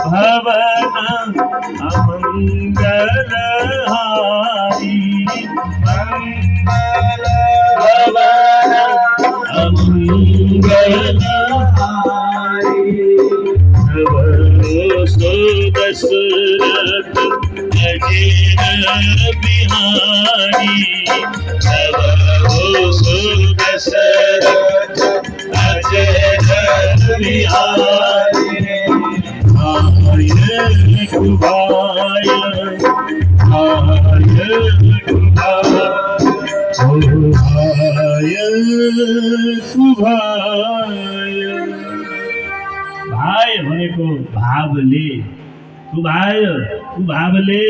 भवन अमंगल हारी मंगल भवन अमंगल हारी सो दशरथ अजय बिहारी सो दशरथ अजय बिहारी कुभाय भाइ भनेको भावले कुभाय कुभावले